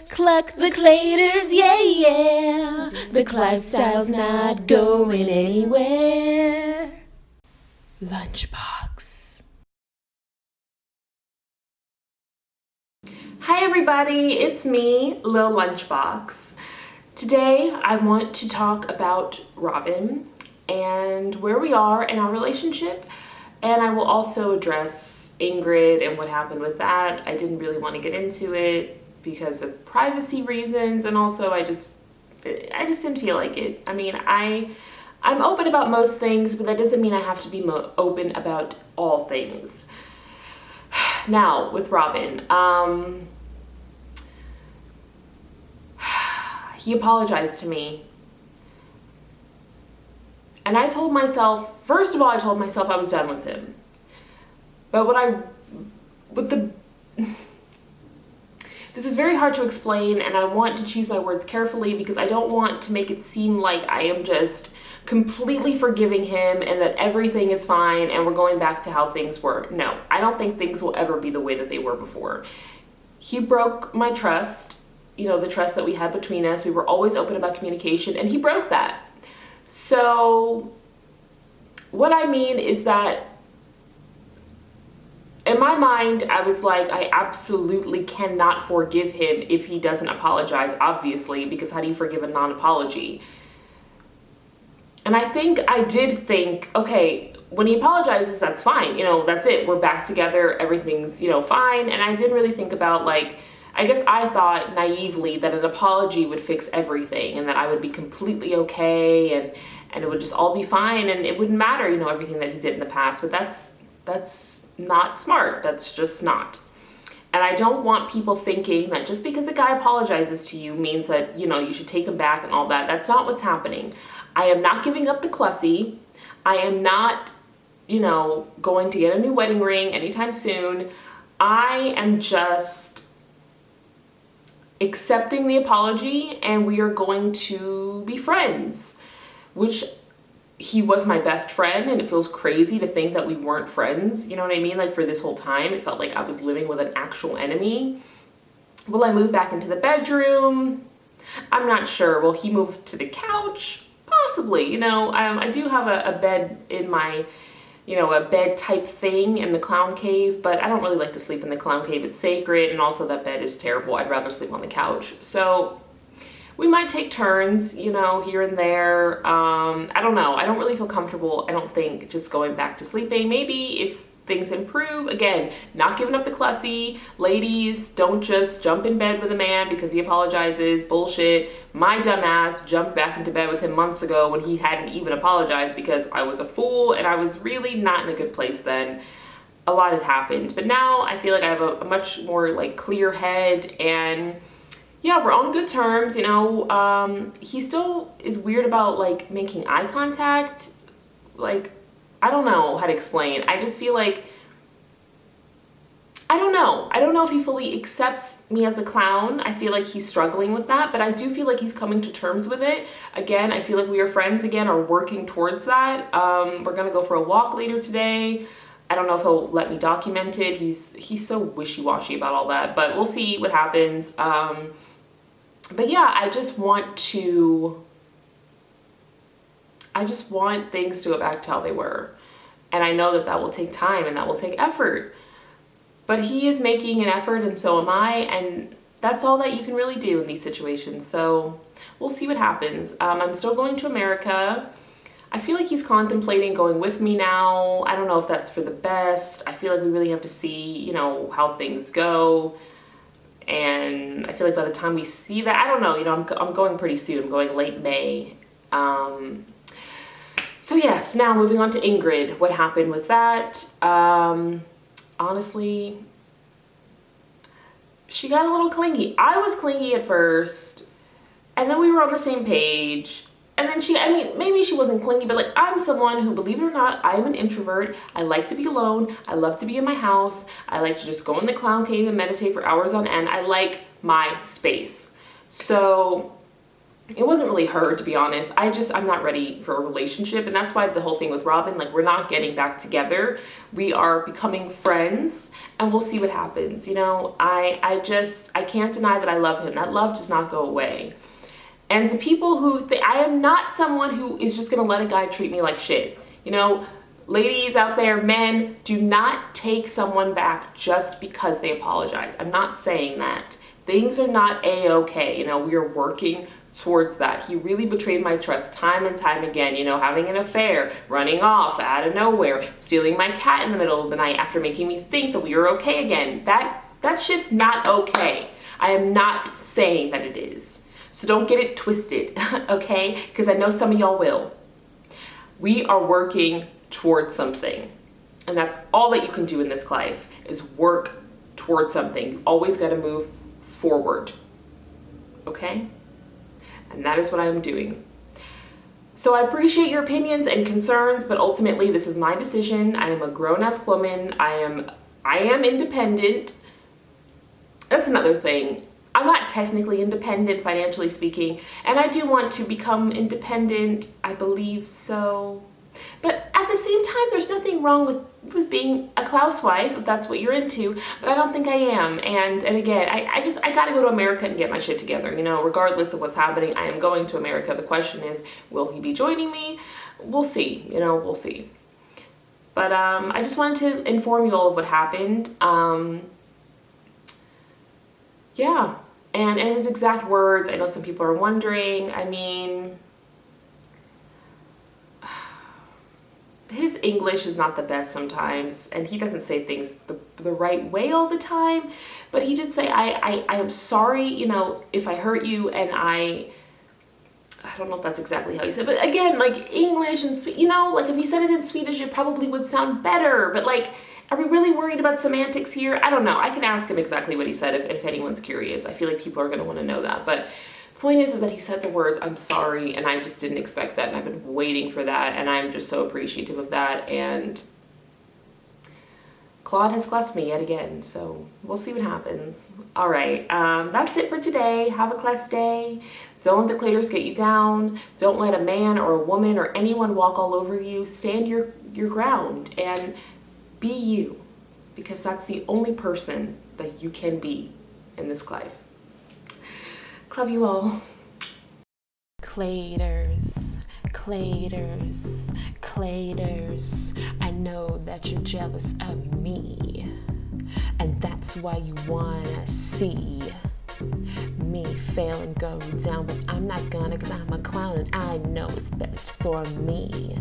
Cluck the claters, yeah, yeah. The clife style's not going anywhere. Lunchbox. Hi everybody, it's me, Lil Lunchbox. Today I want to talk about Robin and where we are in our relationship, and I will also address Ingrid and what happened with that. I didn't really want to get into it because of privacy reasons, and also I just didn't feel like it. I mean, I'm open about most things, but that doesn't mean I have to be open about all things. Now, with Robin, he apologized to me. And I told myself, first of all, I told myself I was done with him. But this is very hard to explain, and I want to choose my words carefully because I don't want to make it seem like I am just completely forgiving him and that everything is fine and we're going back to how things were. No, I don't think things will ever be the way that they were before. He broke my trust, the trust that we had between us. We were always open about communication, and he broke that. So what I mean is that in my mind, I was like, I absolutely cannot forgive him if he doesn't apologize, obviously, because how do you forgive a non-apology? And I did think, okay, when he apologizes, that's fine. That's it. We're back together. Everything's, fine. And I didn't really think about, I guess I thought naively that an apology would fix everything and that I would be completely okay and it would just all be fine and it wouldn't matter, everything that he did in the past. But that's not smart. That's just not. And I don't want people thinking that just because a guy apologizes to you means that, you should take him back and all that. That's not what's happening. I am not giving up the Clussy. I am not, going to get a new wedding ring anytime soon. I am just accepting the apology and we are going to be friends, which he was my best friend, and it feels crazy to think that we weren't friends. You know what I mean? For this whole time, it felt like I was living with an actual enemy. Will I move back into the bedroom? I'm not sure. Will he move to the couch? Possibly. I do have a bed in my, a bed type thing in the clown cave, but I don't really like to sleep in the clown cave. It's sacred, and also that bed is terrible. I'd rather sleep on the couch. So we might take turns, here and there. I don't know. I don't really feel comfortable, I don't think, just going back to sleeping. Maybe if things improve, again, not giving up the Clussy. Ladies, don't just jump in bed with a man because he apologizes. Bullshit. My dumb ass jumped back into bed with him months ago when he hadn't even apologized because I was a fool and I was really not in a good place then. A lot had happened. But now I feel like I have a much more clear head, and yeah, we're on good terms. He still is weird about making eye contact. I don't know how to explain. I just feel like, I don't know if he fully accepts me as a clown. I feel like he's struggling with that, but I do feel like he's coming to terms with it. Again, I feel like we are friends again, or working towards that. We're gonna go for a walk later today. I don't know if he'll let me document it. He's so wishy-washy about all that, but we'll see what happens. But yeah, I just want things to go back to how they were. And I know that will take time and that will take effort. But he is making an effort, and so am I, and that's all that you can really do in these situations. So we'll see what happens. I'm still going to America. I feel like he's contemplating going with me now. I don't know if that's for the best. I feel like we really have to see, how things go. And I feel like by the time we see that, I don't know, I'm going pretty soon. I'm going late May. So yes, now moving on to Ingrid. What happened with that? Honestly, she got a little clingy. I was clingy at first, and then we were on the same page. And then maybe she wasn't clingy, but I'm someone who, believe it or not, I am an introvert. I like to be alone. I love to be in my house. I like to just go in the clown cave and meditate for hours on end. I like my space. So it wasn't really her, to be honest. I'm not ready for a relationship. And that's why the whole thing with Robin, like, we're not getting back together. We are becoming friends, and we'll see what happens. You know, I can't deny that I love him. That love does not go away. And to people who think, I am not someone who is just going to let a guy treat me like shit. You know, ladies out there, men, do not take someone back just because they apologize. I'm not saying that. Things are not a-okay. You know, we are working towards that. He really betrayed my trust time and time again, you know, having an affair, running off out of nowhere, stealing my cat in the middle of the night after making me think that we were okay again. That shit's not okay. I am not saying that it is. So don't get it twisted, okay? Because I know some of y'all will. We are working towards something. And that's all that you can do in this life, is work towards something. You've always got to move forward, okay? And that is what I am doing. So I appreciate your opinions and concerns, but ultimately this is my decision. I am a grown-ass woman. I am independent. That's another thing. I'm not technically independent, financially speaking, and I do want to become independent, I believe so. But at the same time, there's nothing wrong with being a Klaus wife, if that's what you're into, but I don't think I am. And again, I gotta go to America and get my shit together, you know, regardless of what's happening. I am going to America. The question is, will he be joining me? We'll see, you know, we'll see. But I just wanted to inform you all of what happened. Yeah. And in his exact words, I know some people are wondering, I mean, his English is not the best sometimes, and he doesn't say things the right way all the time, but he did say, I am sorry, you know, if I hurt you, and I don't know if that's exactly how he said, but again, like, English and, you know, like, if he said it in Swedish, it probably would sound better, but like, are we really worried about semantics here? I don't know. I can ask him exactly what he said if anyone's curious. I feel like people are going to want to know that. But the point is that he said the words, I'm sorry, and I just didn't expect that, and I've been waiting for that, and I'm just so appreciative of that. And Claude has blessed me yet again, so we'll see what happens. All right, that's it for today. Have a blessed day. Don't let the claters get you down. Don't let a man or a woman or anyone walk all over you. Stand your ground and be you, because that's the only person that you can be in this life. Love you all. Claters, claters, claters. I know that you're jealous of me, and that's why you wanna see me fail and go down, but I'm not gonna, 'cause I'm a clown and I know it's best for me.